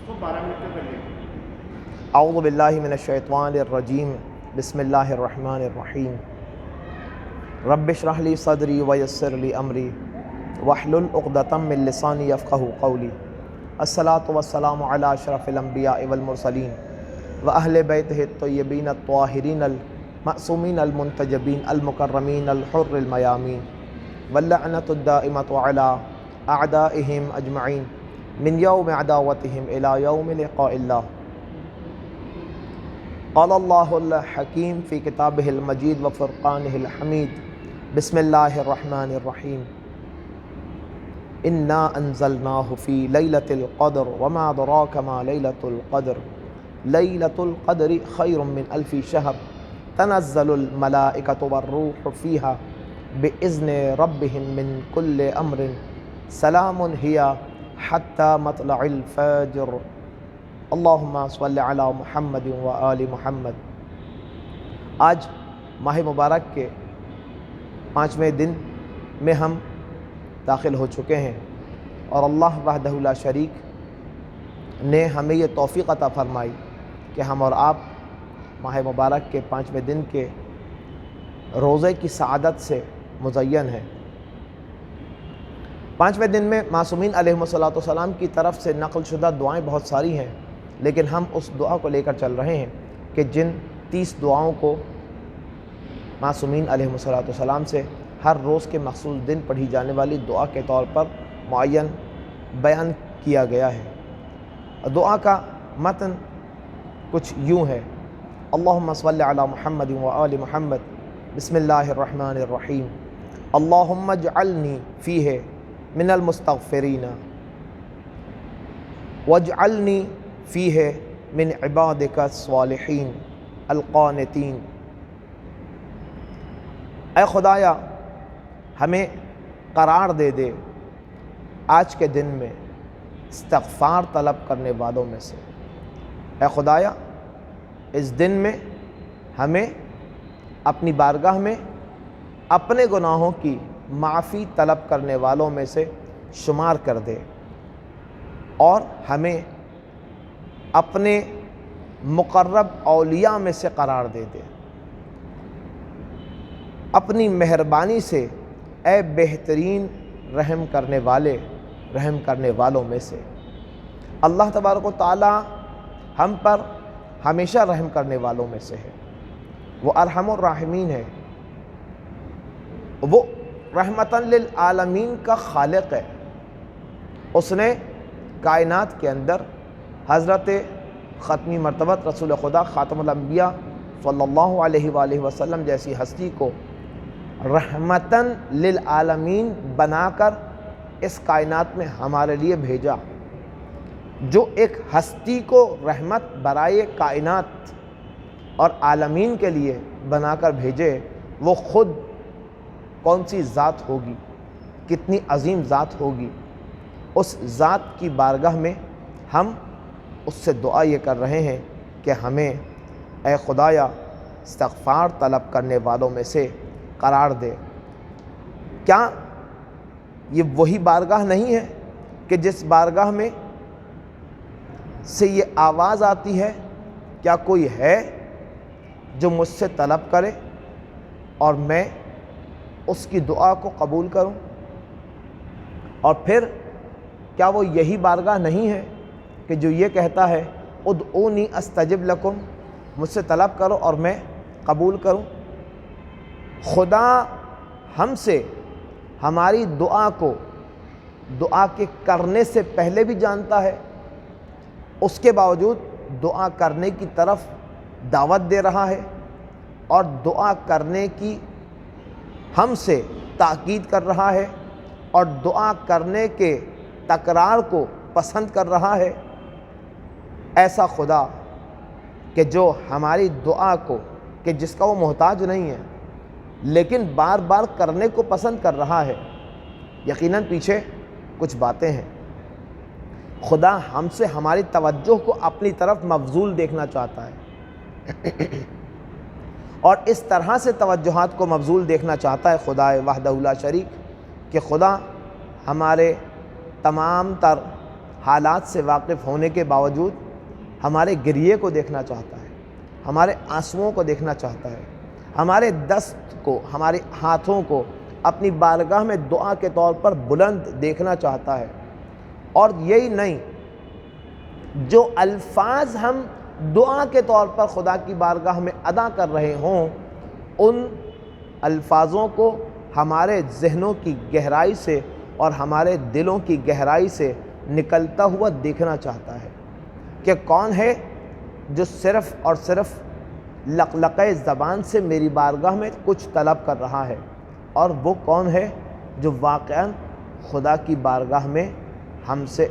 کو 12 منٹ کا کر لیں۔ اعوذ باللہ من الشیطان الرجیم، بسم اللہ الرحمن الرحیم۔ رب اشرح لی صدری ویسر لی امری واحلل عقدۃ من لسانی یفقہوا قولی۔ الصلاۃ والسلام علی اشرف الانبیاء والمرسلین واہل بیتہ الطیبین الطاہرین المعصومین المنتجبین المکرمین الحر المیامین واللعنۃ الدائمۃ علی اعدائہم اجمعین من یوم عداوتہم الی یوم لقاء اللہ۔ قال اللہ الحکیم فی کتابہ المجید وفرقانہ الحمید، بسم اللہ الرحمن الرحیم۔ انا انزلناہ فی لیلۃ القدر وما ادراک ما لیلۃ القدر، لیلۃ القدر خیر من الف شہر، تنزل الملائکۃ والروح فیہا باذن ربہم من کل امر، سلام ہی حتی مطلع الفجر۔ اللہم صلی علی محمد و آل محمد۔ آج ماہ مبارک کے 5ویں دن میں ہم داخل ہو چکے ہیں، اور اللہ وحدہ لا شریک نے ہمیں یہ توفیق عطا فرمائی کہ ہم اور آپ ماہ مبارک کے 5ویں دن کے روزے کی سعادت سے مزین ہیں۔ 5ویں دن میں معصومین علیہم السلام کی طرف سے نقل شدہ دعائیں بہت ساری ہیں، لیکن ہم اس دعا کو لے کر چل رہے ہیں کہ جن 30 دعاؤں کو معصومین علیہم السلام سے ہر روز کے مخصوص دن پڑھی جانے والی دعا کے طور پر معین بیان کیا گیا ہے۔ دعا کا متن کچھ یوں ہے: اللہم صلی علی محمد و آل محمد، بسم اللہ الرحمن الرحیم، اللہم اجعلنی فیہ من المستغفرین واجعلنی فیہ من عبادک الصالحین القانتین۔ اے خدایا، ہمیں قرار دے دے آج کے دن میں استغفار طلب کرنے والوں میں سے۔ اے خدایا، اس دن میں ہمیں اپنی بارگاہ میں اپنے گناہوں کی معافی طلب کرنے والوں میں سے شمار کر دے، اور ہمیں اپنے مقرب اولیاء میں سے قرار دے دے۔ اپنی مہربانی سے اے بہترین رحم کرنے والوں میں سے۔ اللہ تبارک و تعالی ہم پر ہمیشہ رحم کرنے والوں میں سے ہے، وہ ارحم الراحمین ہے، وہ رحمتاً للعالمین کا خالق ہے۔ اس نے کائنات کے اندر حضرت ختمی مرتبت رسول خدا خاتم الانبیاء صلی اللہ علیہ وآلہ وسلم جیسی ہستی کو رحمتاً للعالمین بنا کر اس کائنات میں ہمارے لیے بھیجا۔ جو ایک ہستی کو رحمت برائے کائنات اور عالمین کے لیے بنا کر بھیجے، وہ خود کون سی ذات ہوگی، کتنی عظیم ذات ہوگی۔ اس ذات کی بارگاہ میں ہم اس سے دعا یہ کر رہے ہیں کہ ہمیں اے خدایا استغفار طلب کرنے والوں میں سے قرار دے۔ کیا یہ وہی بارگاہ نہیں ہے کہ جس بارگاہ میں سے یہ آواز آتی ہے، کیا کوئی ہے جو مجھ سے طلب کرے اور میں اس کی دعا کو قبول کروں؟ اور پھر کیا وہ یہی بارگاہ نہیں ہے کہ جو یہ کہتا ہے ادعونی استجب لکم، مجھ سے طلب کرو اور میں قبول کروں؟ خدا ہم سے ہماری دعا کو دعا کے کرنے سے پہلے بھی جانتا ہے، اس کے باوجود دعا کرنے کی طرف دعوت دے رہا ہے، اور دعا کرنے کی ہم سے تاکید کر رہا ہے، اور دعا کرنے کے تکرار کو پسند کر رہا ہے۔ ایسا خدا کہ جو ہماری دعا کو، کہ جس کا وہ محتاج نہیں ہے لیکن بار بار کرنے کو پسند کر رہا ہے، یقیناً پیچھے کچھ باتیں ہیں۔ خدا ہم سے ہماری توجہ کو اپنی طرف مبذول دیکھنا چاہتا ہے، اور اس طرح سے توجہات کو مبذول دیکھنا چاہتا ہے خدا وحدہ لا شریک کہ خدا ہمارے تمام تر حالات سے واقف ہونے کے باوجود ہمارے گریے کو دیکھنا چاہتا ہے، ہمارے آنسوؤں کو دیکھنا چاہتا ہے، ہمارے دست کو، ہمارے ہاتھوں کو اپنی بارگاہ میں دعا کے طور پر بلند دیکھنا چاہتا ہے۔ اور یہی نہیں، جو الفاظ ہم دعا کے طور پر خدا کی بارگاہ میں ادا کر رہے ہوں، ان الفاظوں کو ہمارے ذہنوں کی گہرائی سے اور ہمارے دلوں کی گہرائی سے نکلتا ہوا دیکھنا چاہتا ہے کہ کون ہے جو صرف اور صرف لقلقۂ زبان سے میری بارگاہ میں کچھ طلب کر رہا ہے، اور وہ کون ہے جو واقعاً خدا کی بارگاہ میں ہم سے،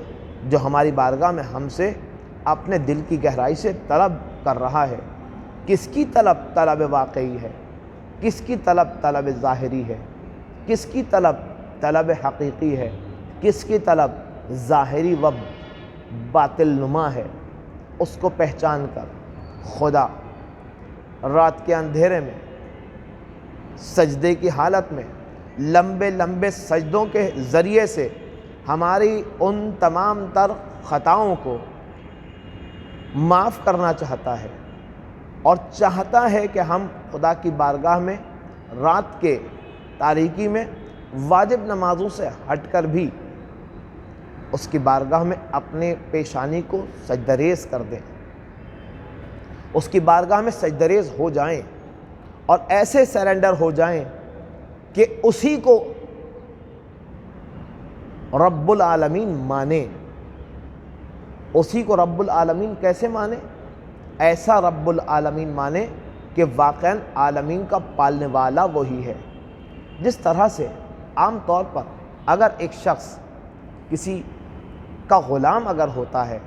جو ہماری بارگاہ میں ہم سے اپنے دل کی گہرائی سے طلب کر رہا ہے۔ کس کی طلب طلب واقعی ہے، کس کی طلب طلب ظاہری ہے، کس کی طلب طلب حقیقی ہے، کس کی طلب ظاہری و باطل نما ہے، اس کو پہچان کر خدا رات کے اندھیرے میں سجدے کی حالت میں لمبے لمبے سجدوں کے ذریعے سے ہماری ان تمام تر خطاؤں کو معاف کرنا چاہتا ہے، اور چاہتا ہے کہ ہم خدا کی بارگاہ میں رات کے تاریکی میں واجب نمازوں سے ہٹ کر بھی اس کی بارگاہ میں اپنے پیشانی کو سجدہ ریز کر دیں، اس کی بارگاہ میں سجدہ ریز ہو جائیں اور ایسے سرنڈر ہو جائیں کہ اسی کو رب العالمین مانیں۔ اسی کو رب العالمین کیسے مانیں؟ ایسا رب العالمین مانیں کہ واقعاً عالمین کا پالنے والا وہی ہے۔ جس طرح سے عام طور پر اگر ایک شخص کسی کا غلام اگر ہوتا ہے،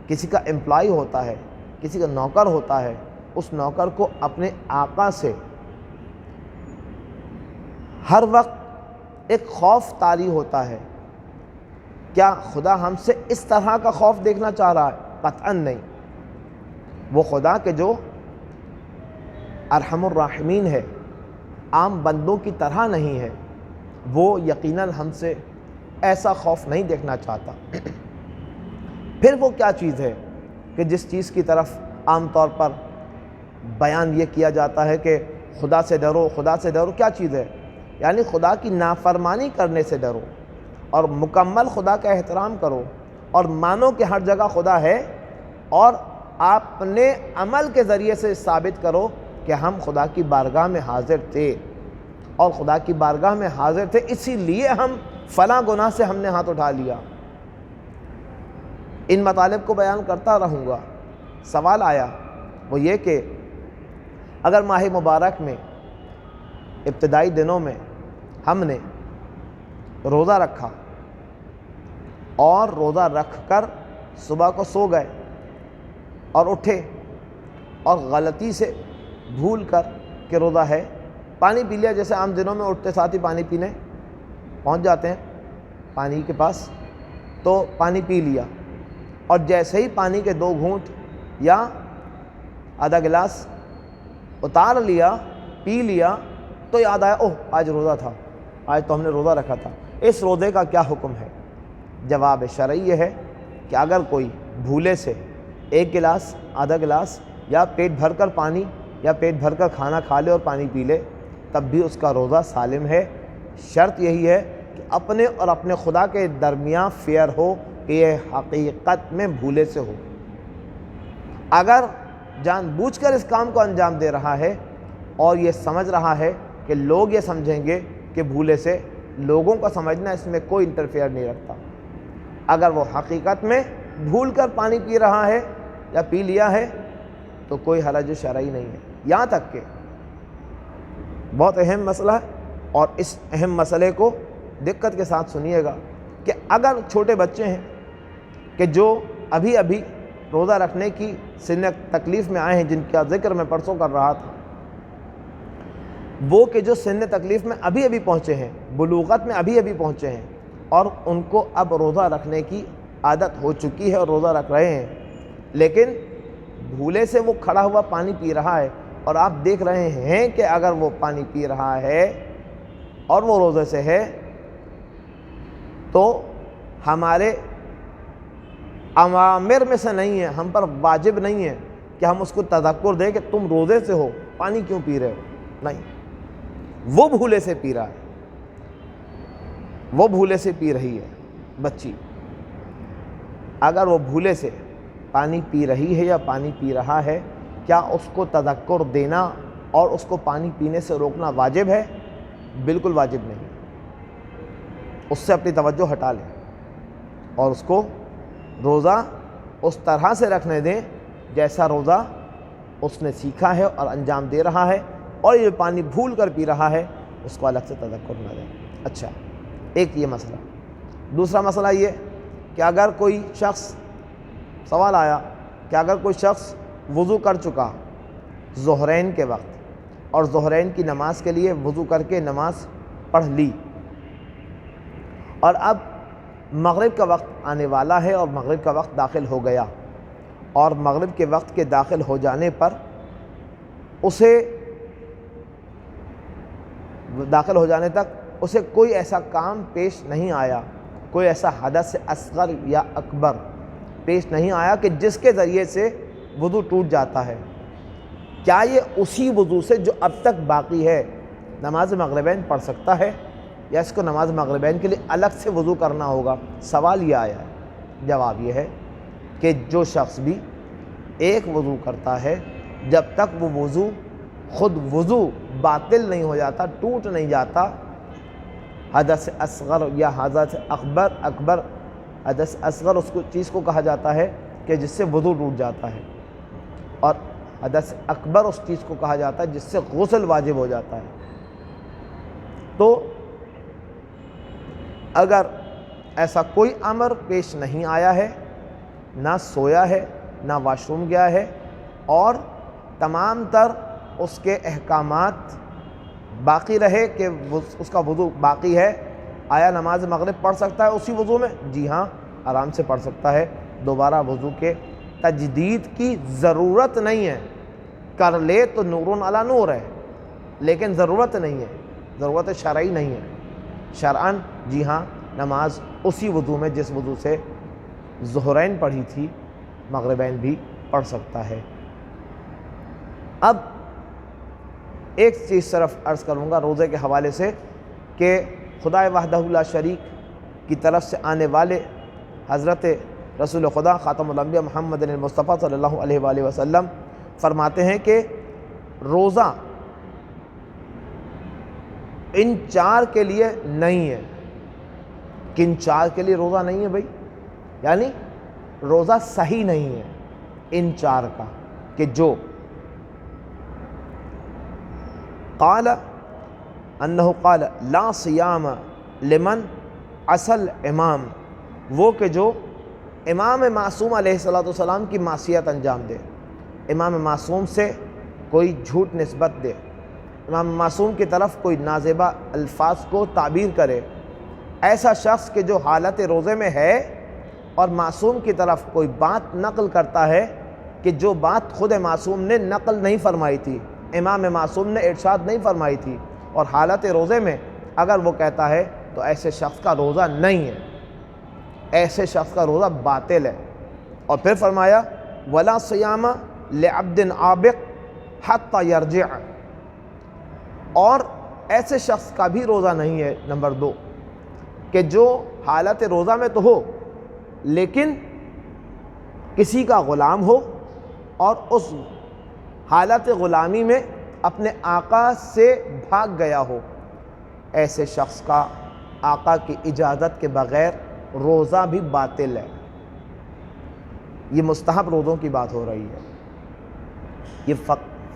کسی کا امپلائی ہوتا ہے، کسی کا نوکر ہوتا ہے، اس نوکر کو اپنے آقا سے ہر وقت ایک خوف طاری ہوتا ہے۔ کیا خدا ہم سے اس طرح کا خوف دیکھنا چاہ رہا ہے؟ قطعاً نہیں۔ وہ خدا کہ جو ارحم الراحمین ہے، عام بندوں کی طرح نہیں ہے، وہ یقیناً ہم سے ایسا خوف نہیں دیکھنا چاہتا۔ پھر وہ کیا چیز ہے کہ جس چیز کی طرف عام طور پر بیان یہ کیا جاتا ہے کہ خدا سے ڈرو، خدا سے ڈرو، کیا چیز ہے؟ یعنی خدا کی نافرمانی کرنے سے ڈرو، اور مکمل خدا کا احترام کرو، اور مانو کہ ہر جگہ خدا ہے، اور اپنے عمل کے ذریعے سے ثابت کرو کہ ہم خدا کی بارگاہ میں حاضر تھے، اور خدا کی بارگاہ میں حاضر تھے اسی لیے ہم فلاں گناہ سے ہم نے ہاتھ اٹھا لیا۔ ان مطالب کو بیان کرتا رہوں گا۔ سوال آیا وہ یہ کہ اگر ماہ مبارک میں ابتدائی دنوں میں ہم نے روزہ رکھا اور روزہ رکھ کر صبح کو سو گئے اور اٹھے اور غلطی سے بھول کر کہ روزہ ہے، پانی پی لیا، جیسے عام دنوں میں اٹھتے ساتھ ہی پانی پینے پہنچ جاتے ہیں پانی کے پاس، تو پانی پی لیا، اور جیسے ہی پانی کے 2 گھونٹ یا آدھا گلاس اتار لیا، پی لیا، تو یاد آیا اوہ آج روزہ تھا، آج تو ہم نے روزہ رکھا تھا، اس روزے کا کیا حکم ہے؟ جواب شرعی یہ ہے کہ اگر کوئی بھولے سے 1 گلاس، آدھا گلاس، یا پیٹ بھر کر پانی یا پیٹ بھر کر کھانا کھا لے اور پانی پی لے، تب بھی اس کا روزہ سالم ہے۔ شرط یہی ہے کہ اپنے اور اپنے خدا کے درمیان فیئر ہو کہ یہ حقیقت میں بھولے سے ہو۔ اگر جان بوجھ کر اس کام کو انجام دے رہا ہے اور یہ سمجھ رہا ہے کہ لوگ یہ سمجھیں گے کہ بھولے سے، لوگوں کا سمجھنا اس میں کوئی انٹرفیئر نہیں رکھتا۔ اگر وہ حقیقت میں بھول کر پانی پی رہا ہے یا پی لیا ہے تو کوئی حرج شرعی نہیں ہے۔ یہاں تک کہ بہت اہم مسئلہ ہے، اور اس اہم مسئلے کو دقت کے ساتھ سنیے گا کہ اگر چھوٹے بچے ہیں کہ جو ابھی ابھی روزہ رکھنے کی سن تکلیف میں آئے ہیں، جن کا ذکر میں پرسوں کر رہا تھا، وہ کہ جو سن تکلیف میں ابھی ابھی پہنچے ہیں، بلوغت میں ابھی ابھی پہنچے ہیں، اور ان کو اب روزہ رکھنے کی عادت ہو چکی ہے اور روزہ رکھ رہے ہیں، لیکن بھولے سے وہ کھڑا ہوا پانی پی رہا ہے، اور آپ دیکھ رہے ہیں کہ اگر وہ پانی پی رہا ہے اور وہ روزے سے ہے تو ہمارے اوامر میں سے نہیں ہے، ہم پر واجب نہیں ہے کہ ہم اس کو تذکر دیں کہ تم روزے سے ہو، پانی کیوں پی رہے ہو، نہیں، وہ بھولے سے پی رہا ہے، وہ بھولے سے پی رہی ہے بچی، اگر وہ بھولے سے پانی پی رہی ہے یا پانی پی رہا ہے، کیا اس کو تذکر دینا اور اس کو پانی پینے سے روکنا واجب ہے؟ بالکل واجب نہیں، اس سے اپنی توجہ ہٹا لیں اور اس کو روزہ اس طرح سے رکھنے دیں جیسا روزہ اس نے سیکھا ہے اور انجام دے رہا ہے، اور یہ پانی بھول کر پی رہا ہے اس کو الگ سے تذکر نہ دیں۔ اچھا، ایک یہ مسئلہ۔ دوسرا مسئلہ یہ کہ اگر کوئی شخص، سوال آیا کہ اگر کوئی شخص وضو کر چکا ظہرین کے وقت اور ظہرین کی نماز کے لیے وضو کر کے نماز پڑھ لی، اور اب مغرب کا وقت آنے والا ہے اور مغرب کا وقت داخل ہو گیا، اور مغرب کے وقت کے داخل ہو جانے پر اسے داخل ہو جانے تک اسے کوئی ایسا کام پیش نہیں آیا، کوئی ایسا حدث اصغر یا اکبر پیش نہیں آیا کہ جس کے ذریعے سے وضو ٹوٹ جاتا ہے، کیا یہ اسی وضو سے جو اب تک باقی ہے نماز مغربین پڑھ سکتا ہے، یا اس کو نماز مغربین کے لیے الگ سے وضو کرنا ہوگا؟ سوال یہ آیا ہے، جواب یہ ہے کہ جو شخص بھی ایک وضو کرتا ہے، جب تک وہ وضو خود وضو باطل نہیں ہو جاتا، ٹوٹ نہیں جاتا، حدث اصغر یا حدث اکبر، حدث اصغر اس کو چیز کو کہا جاتا ہے کہ جس سے وضو ٹوٹ جاتا ہے، اور حدث اکبر اس چیز کو کہا جاتا ہے جس سے غسل واجب ہو جاتا ہے۔ تو اگر ایسا کوئی امر پیش نہیں آیا ہے، نہ سویا ہے، نہ واش روم گیا ہے، اور تمام تر اس کے احکامات باقی رہے کہ اس کا وضو باقی ہے، آیا نماز مغرب پڑھ سکتا ہے اسی وضو میں؟ جی ہاں، آرام سے پڑھ سکتا ہے، دوبارہ وضو کے تجدید کی ضرورت نہیں ہے، کر لے تو نور علی نور ہے، لیکن ضرورت نہیں ہے، ضرورت شرعی نہیں ہے، شرعاً جی ہاں نماز اسی وضو میں جس وضو سے ظہرین پڑھی تھی مغربین بھی پڑھ سکتا ہے۔ اب ایک چیز صرف عرض کروں گا روزے کے حوالے سے کہ خدا وحدہ لا شریک کی طرف سے آنے والے حضرت رسول خدا خاتم الانبیاء محمد المصطفیٰ صلی اللہ علیہ وآلہ وسلم فرماتے ہیں کہ روزہ ان چار کے لیے نہیں ہے۔ کن چار کے لیے روزہ نہیں ہے بھائی؟ یعنی روزہ صحیح نہیں ہے ان چار کا، کہ جو قال انہ قال لا صیام لمن اصل امام، وہ کہ جو امام معصوم علیہ السلام کی معصیت انجام دے، امام معصوم سے کوئی جھوٹ نسبت دے، امام معصوم کی طرف کوئی نازیبہ الفاظ کو تعبیر کرے، ایسا شخص کہ جو حالت روزے میں ہے اور معصوم کی طرف کوئی بات نقل کرتا ہے کہ جو بات خود معصوم نے نقل نہیں فرمائی تھی، امام معصوم نے ارشاد نہیں فرمائی تھی، اور حالت روزے میں اگر وہ کہتا ہے تو ایسے شخص کا روزہ نہیں ہے، ایسے شخص کا روزہ باطل ہے۔ اور پھر فرمایا ولا صیام لعبد عابق حتی یرجع، اور ایسے شخص کا بھی روزہ نہیں ہے نمبر 2 کہ جو حالت روزہ میں تو ہو لیکن کسی کا غلام ہو اور اس حالت غلامی میں اپنے آقا سے بھاگ گیا ہو، ایسے شخص کا آقا کی اجازت کے بغیر روزہ بھی باطل ہے۔ یہ مستحب روزوں کی بات ہو رہی ہے، یہ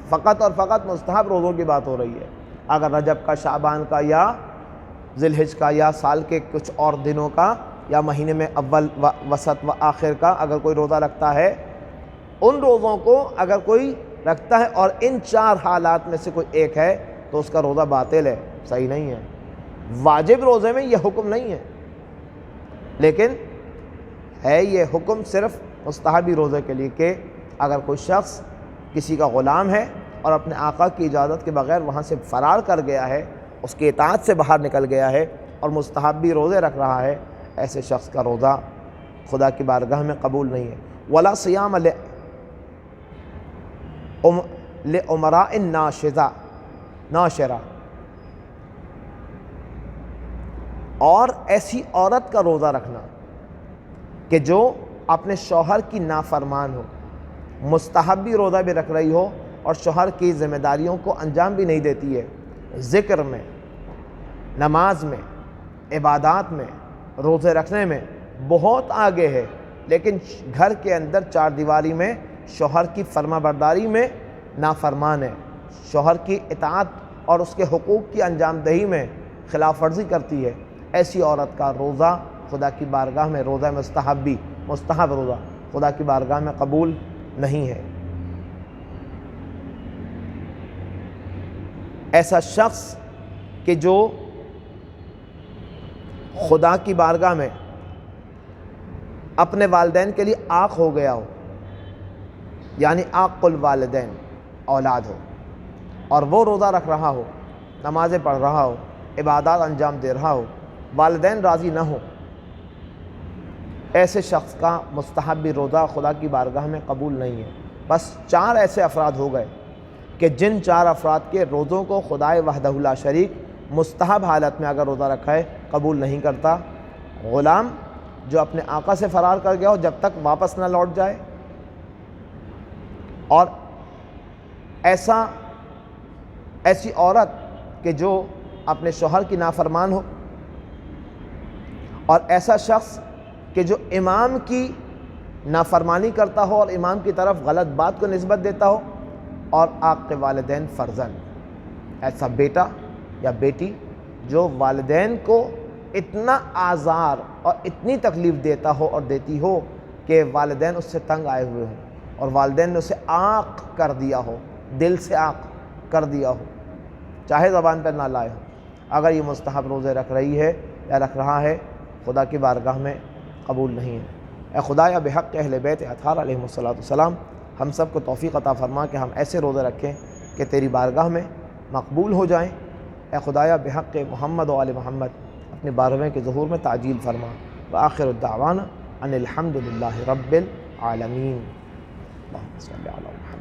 فقط اور فقط مستحب روزوں کی بات ہو رہی ہے۔ اگر رجب کا، شعبان کا، یا ذی الحج کا، یا سال کے کچھ اور دنوں کا، یا مہینے میں اول و وسط و آخر کا اگر کوئی روزہ رکھتا ہے، ان روزوں کو اگر کوئی رکھتا ہے اور ان 4 حالات میں سے کوئی ایک ہے تو اس کا روزہ باطل ہے، صحیح نہیں ہے۔ واجب روزے میں یہ حکم نہیں ہے، لیکن ہے یہ حکم صرف مستحبی روزے کے لیے کہ اگر کوئی شخص کسی کا غلام ہے اور اپنے آقا کی اجازت کے بغیر وہاں سے فرار کر گیا ہے، اس کی اطاعت سے باہر نکل گیا ہے اور مستحبی روزے رکھ رہا ہے، ایسے شخص کا روزہ خدا کی بارگاہ میں قبول نہیں ہے۔ ولا صیام لعمراء ناشرہ، اور ایسی عورت کا روزہ رکھنا کہ جو اپنے شوہر کی نافرمان ہو، مستحبی روزہ بھی رکھ رہی ہو اور شوہر کی ذمہ داریوں کو انجام بھی نہیں دیتی ہے، ذکر میں، نماز میں، عبادات میں، روزے رکھنے میں بہت آگے ہے، لیکن گھر کے اندر چار دیواری میں شوہر کی فرما برداری میں نافرمان ہے، شوہر کی اطاعت اور اس کے حقوق کی انجام دہی میں خلاف ورزی کرتی ہے، ایسی عورت کا روزہ خدا کی بارگاہ میں، روزہ مستحب روزہ خدا کی بارگاہ میں قبول نہیں ہے۔ ایسا شخص کہ جو خدا کی بارگاہ میں اپنے والدین کے لیے عاق ہو گیا ہو، یعنی عاق الوالدین اولاد ہو، اور وہ روزہ رکھ رہا ہو، نمازیں پڑھ رہا ہو، عبادات انجام دے رہا ہو، والدین راضی نہ ہو، ایسے شخص کا مستحبی روزہ خدا کی بارگاہ میں قبول نہیں ہے۔ بس 4 ایسے افراد ہو گئے کہ جن 4 افراد کے روزوں کو خدائے وحدہ لا شریک مستحب حالت میں اگر روزہ رکھا ہے قبول نہیں کرتا۔ غلام جو اپنے آقا سے فرار کر گیا ہو جب تک واپس نہ لوٹ جائے، اور ایسی عورت کہ جو اپنے شوہر کی نافرمان ہو، اور ایسا شخص کہ جو امام کی نافرمانی کرتا ہو اور امام کی طرف غلط بات کو نسبت دیتا ہو، اور عاق والدین فرزند، ایسا بیٹا یا بیٹی جو والدین کو اتنا آزار اور اتنی تکلیف دیتا ہو اور دیتی ہو کہ والدین اس سے تنگ آئے ہوئے ہوں اور والدین نے اسے عاق کر دیا ہو، دل سے عاق کر دیا ہو، چاہے زبان پر نہ لائے ہو، اگر یہ مستحب روزے رکھ رہی ہے یا رکھ رہا ہے خدا کی بارگاہ میں قبول نہیں ہے۔ اے خدایا بحق اہل بیت اطہار علیہم السلام ہم سب کو توفیق عطا فرما کہ ہم ایسے روزے رکھیں کہ تیری بارگاہ میں مقبول ہو جائیں۔ اے خدایا بحق محمد و آل محمد اپنے 12ویں کے ظہور میں تعجیل فرما۔ وآخر الدعوانا ان الحمد للہ رب العالمین۔ اللہم صلی علی محمد۔